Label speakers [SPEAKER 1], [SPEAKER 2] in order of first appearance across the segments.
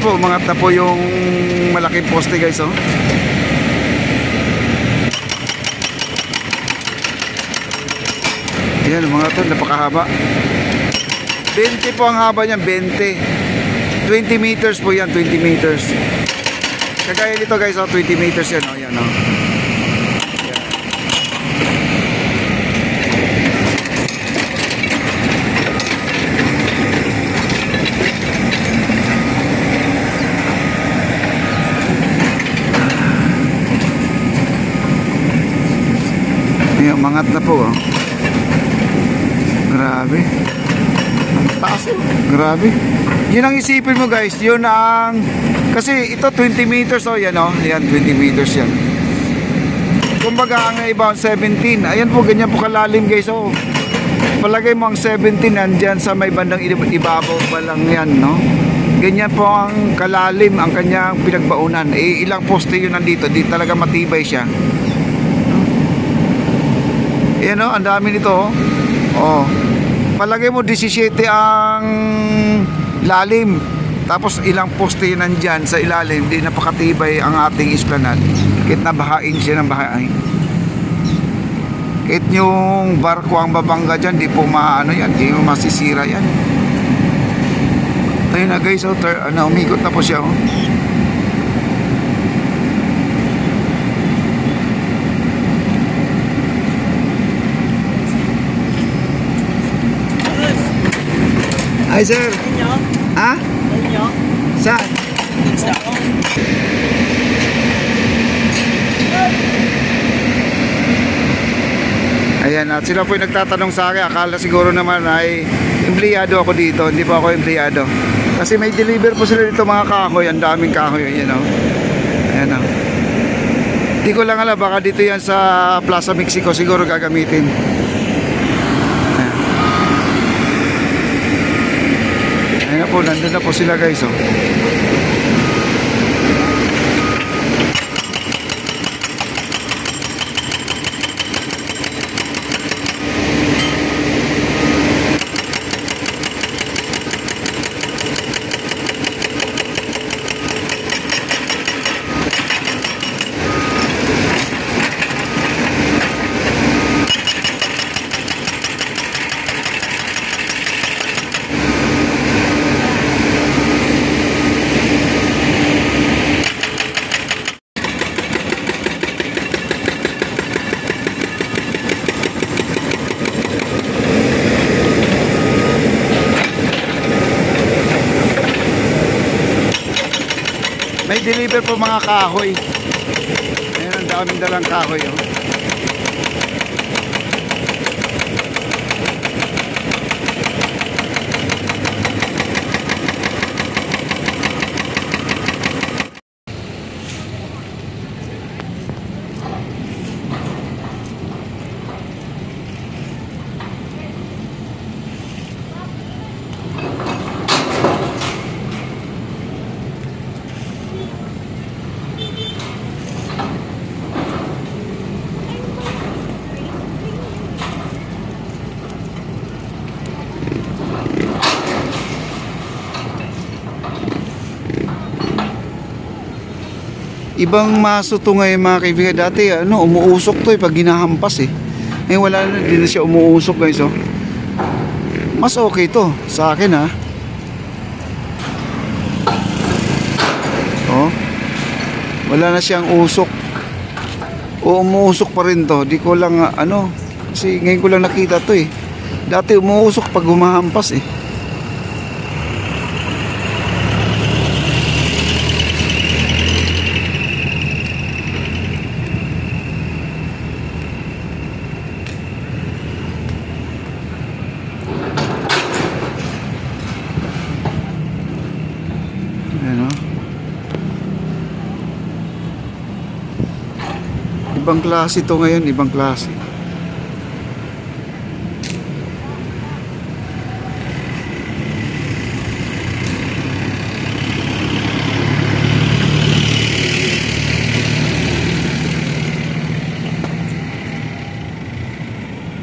[SPEAKER 1] po, umangat na po yung malaking poste guys, oh. Ayan mga tol, napakahaba. 20 po ang haba niyan, 20. 20 meters po yan, 20 meters. Kagaya nito guys, oh, 20 meters yan, oh. Yan, oh. Ayan, umangat na po, oh. Grabe. Taas, oh. Grabe. Yun ang isipin mo guys, yun ang, kasi ito 20 meters, oh, yan, oh. Yan, 20 meters yan. Kumbaga ang iba 17. Ayan po, ganyan po kalalim guys, oh. Palagay mo ang 17 nandyan sa may bandang ibabaw pa lang yan, no? Ganyan po ang kalalim ang kanyang pinagbaunan. Ilang poste yun nandito, di talaga matibay siya. Ayan, oh, ang dami nito, oh. Oh. Palagay mo 17 ang lalim. Tapos ilang poste nandyan sa ilalim. Di napakatibay ang ating esplanade. Kahit nabahain siya ng bahain. Kahit yung barko ang babangga dyan, di po maano yan, di mo masisira yan. Ayun na guys, oh, umikot na po siya, oh. Hi sir. Ha? Saan? Ayan, at sila po yung nagtatanong sa akin. Akala siguro naman ay empleyado ako dito. Hindi po ako empleyado. Kasi may deliver po sila dito mga kahoy. Ang daming kahoy. Ayan, oh. Ayan, oh. Hindi ko lang alam. Baka dito yan sa Plaza Mexico siguro gagamitin. Ayan na po, nandun na po sila guys, oh. May deliver po mga kahoy. Ayan, ang daming dalang kahoy, oh. Ibang maso to ngayon mga kaibigan. Dati ano, umuusok to pag ginahampas eh. Ngayon wala na, hindi na siya umuusok guys, oh. Mas okay to sa akin, ha. Oh. Wala na siyang usok. O umuusok pa rin to. Di ko lang ano, kasi ngayon ko lang nakita to eh. Dati umuusok pag humahampas eh. Ibang klase ito ngayon, ibang klase.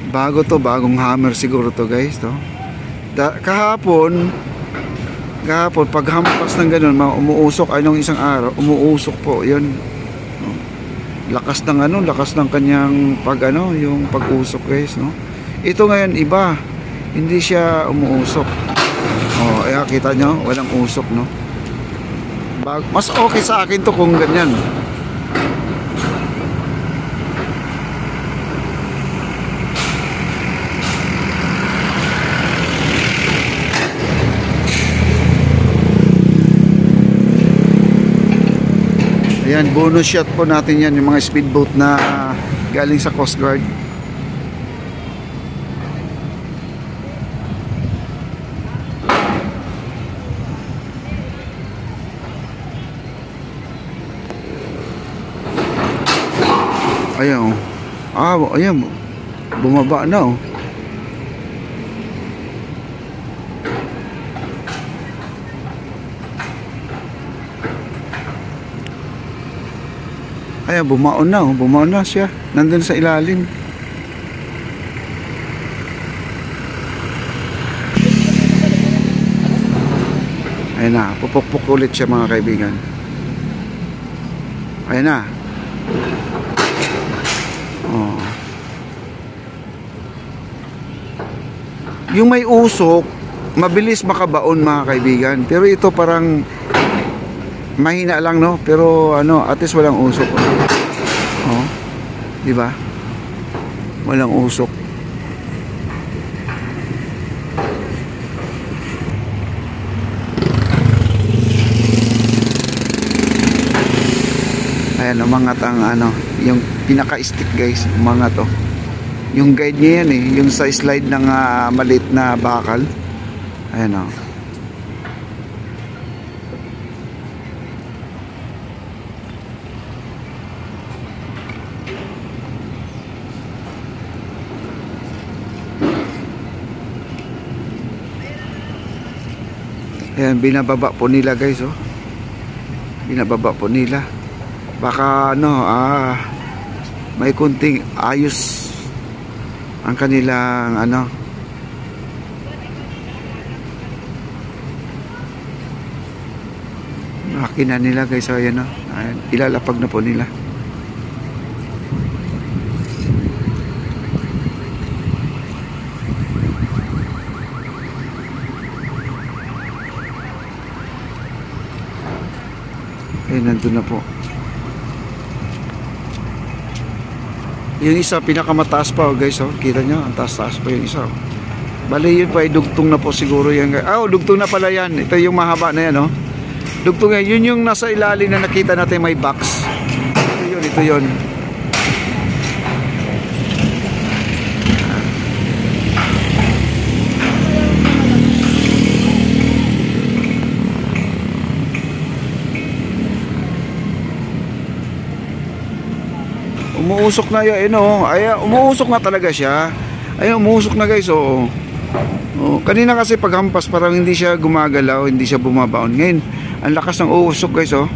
[SPEAKER 1] Bago to, bagong hammer siguro to guys, to. Kahapon Kahapon, pag hampas ng ganun, umuusok, ay nung isang araw, umuusok po, yun. Lakas ng ano, lakas ng kanyang pag ano, yung pag-usok guys, no? Ito ngayon, iba. Hindi siya umuusok. Oh, kaya kita nyo, walang usok, no? Mas okay sa akin to kung ganyan. Ayan, bonus shot po natin yan, yung mga speedboat na galing sa Coast Guard. Ayan, ayan, bumaba na, oh. Ayan, bumaon na, oh. Bumaon na siya. Nandun sa ilalim. Ayan na, pupukpuk ulit siya mga kaibigan. Ayan na. Oh. Yung may usok, mabilis makabaon mga kaibigan. Pero ito parang mahina lang, no? Pero ano, at least walang usok. Oh. 'Di ba? Walang usok. Ayan, umangat ang ano, yung pinaka-stick guys, umangat to. Yung guide niya yan eh, yung sa slide ng maliit na bakal. Ayan o. Ayan, binababa po nila guys, oh. Binababa po nila. Baka ano, may kunting ayos ang kanilang ano. Makina nila guys, so ayan, oh. Ayan, ilalapag na po nila. Ayan, nandun na po. Yung isa pinakamataas pa, oh, guys, oh. Kita nyo, ang taas-taas pa yung isa, oh. Bali yun pa, dugtong na po siguro yan, guys. Dugtong na pala yan. Ito yung mahaba na yan, oh. Dugtong yan. Yun yung nasa ilalim na nakita natin may box. Ito yun. Umuusok na yun, oh. Ay, umuusok na talaga siya. Ay, umuusok na guys, oh. Oh, kanina kasi paghampas parang hindi siya gumagalaw, hindi siya bumabaon. Ngayon, ang lakas ng uusok guys, oh.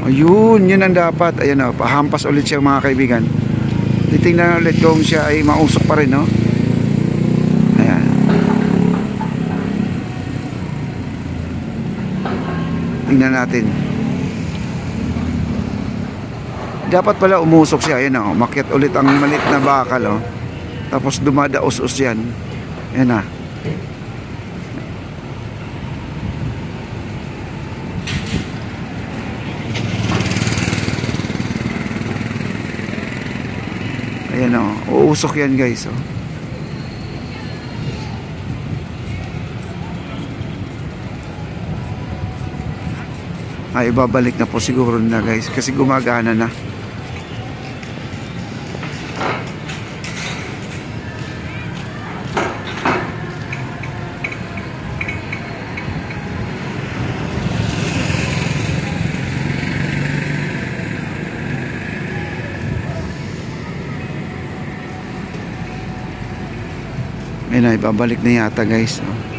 [SPEAKER 1] Ayun, yun ang dapat. Ayan, oh, pahampas ulit siya mga kaibigan. Titingnan ulit kung siya ay mausok pa rin, oh. Ayan. Tingnan natin. Dapat pala umusok siya. Ayan, oh, makyat ulit ang malit na bakal, oh. Tapos dumadaos-os yan. Ayan na. Ayan, oh, uusok yan guys, oh. Ay, ibabalik na po siguro na guys kasi gumagana na. Ayun na, ibabalik na yata guys, oh.